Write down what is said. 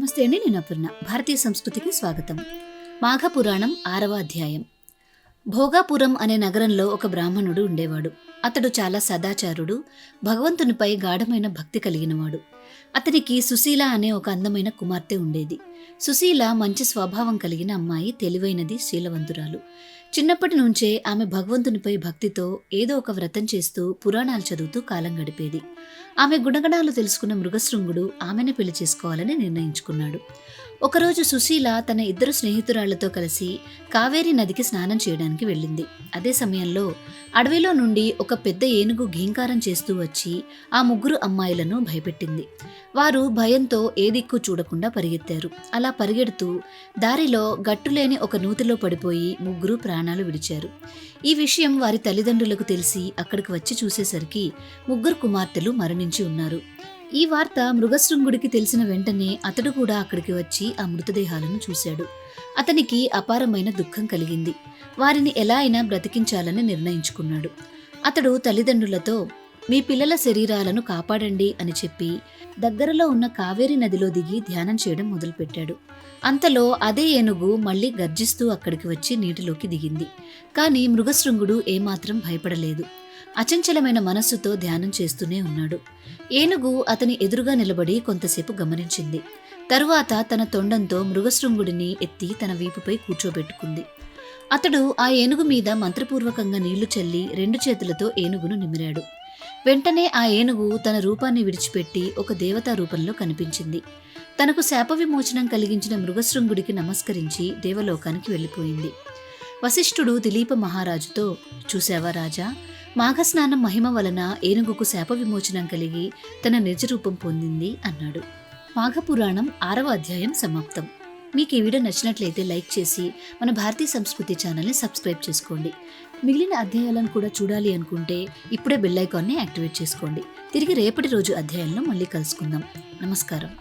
నమస్తే అండి, నేను అపర్ణ. భారతీయ సంస్కృతికి స్వాగతం. మాఘపురాణం 6వ అధ్యాయం. భోగాపురం అనే నగరంలో ఒక బ్రాహ్మణుడు ఉండేవాడు. అతడు చాలా సదాచారుడు, భగవంతునిపై గాఢమైన భక్తి కలిగినవాడు. అతనికి సుశీల అనే ఒక అందమైన కుమార్తె ఉండేది. సుశీల మంచి స్వభావం కలిగిన అమ్మాయి, తెలివైనది, శీలవంతురాలు. చిన్నప్పటి నుంచే ఆమె భగవంతునిపై భక్తితో ఏదో ఒక వ్రతం చేస్తూ పురాణాలు చదువుతూ కాలం గడిపేది. ఆమె గుణగణాలు తెలుసుకున్న మృగశృంగుడు ఆమెను పెళ్లి చేసుకోవాలని నిర్ణయించుకున్నాడు. ఒకరోజు సుశీల తన 2 స్నేహితురాళ్లతో కలిసి కావేరీ నదికి స్నానం చేయడానికి వెళ్ళింది. అదే సమయంలో అడవిలో నుండి ఒక పెద్ద ఏనుగు ఘీంకారం చేస్తూ వచ్చి ఆ 3 అమ్మాయిలను భయపెట్టింది. వారు భయంతో ఏ దిక్కు చూడకుండా పరిగెత్తారు. అలా పరిగెడుతూ దారిలో గట్టులేని ఒక నూతిలో పడిపోయి 3 ప్రాణాలు విడిచారు. ఈ విషయం వారి తల్లిదండ్రులకు తెలిసి అక్కడికి వచ్చి చూసేసరికి 3 కుమార్తెలు మరణించి ఉన్నారు. ఈ వార్త మృగశృంగుడికి తెలిసిన వెంటనే అతడు కూడా అక్కడికి వచ్చి ఆ మృతదేహాలను చూశాడు. అతనికి అపారమైన దుఃఖం కలిగింది. వారిని ఎలా అయినా బ్రతికించాలని నిర్ణయించుకున్నాడు. అతడు తల్లిదండ్రులతో, మీ పిల్లల శరీరాలను కాపాడండి అని చెప్పి దగ్గరలో ఉన్న కావేరీ నదిలో దిగి ధ్యానం చేయడం మొదలుపెట్టాడు. అంతలో అదే ఏనుగు మళ్లీ గర్జిస్తూ అక్కడికి వచ్చి నీటిలోకి దిగింది. కానీ మృగశృంగుడు ఏమాత్రం భయపడలేదు. అచంచలమైన మనస్సుతో ధ్యానం చేస్తూనే ఉన్నాడు. ఏనుగు అతని ఎదురుగా నిలబడి కొంతసేపు గమనించింది. తరువాత తన తొండంతో మృగశృంగుడిని ఎత్తి తన వీపుపై కూర్చోబెట్టుకుంది. అతడు ఆ ఏనుగు మీద మంత్రపూర్వకంగా నీళ్లు చల్లి 2 చేతులతో ఏనుగును నిమిరాడు. వెంటనే ఆ ఏనుగు తన రూపాన్ని విడిచిపెట్టి ఒక దేవతా రూపంలో కనిపించింది. తనకు శాప విమోచనం కలిగించిన మృగశృంగుడికి నమస్కరించి దేవలోకానికి వెళ్ళిపోయింది. వశిష్ఠుడు దిలీప మహారాజుతో, చూశావా రాజా, మాఘస్నానం మహిమ వలన ఏనుగుకు శాప విమోచనం కలిగి తన నిజరూపం పొందింది అన్నాడు. మాఘపురాణం 6వ అధ్యాయం సమాప్తం. మీకు ఈ వీడియో నచ్చినట్లయితే లైక్ చేసి మన భారతీయ సంస్కృతి ఛానల్ని సబ్స్క్రైబ్ చేసుకోండి. మిగిలిన అధ్యాయాలను కూడా చూడాలి అనుకుంటే ఇప్పుడే బెల్ ఐకాన్ని యాక్టివేట్ చేసుకోండి. తిరిగి రేపటి రోజు అధ్యాయంలో మళ్ళీ కలుసుకుందాం. నమస్కారం.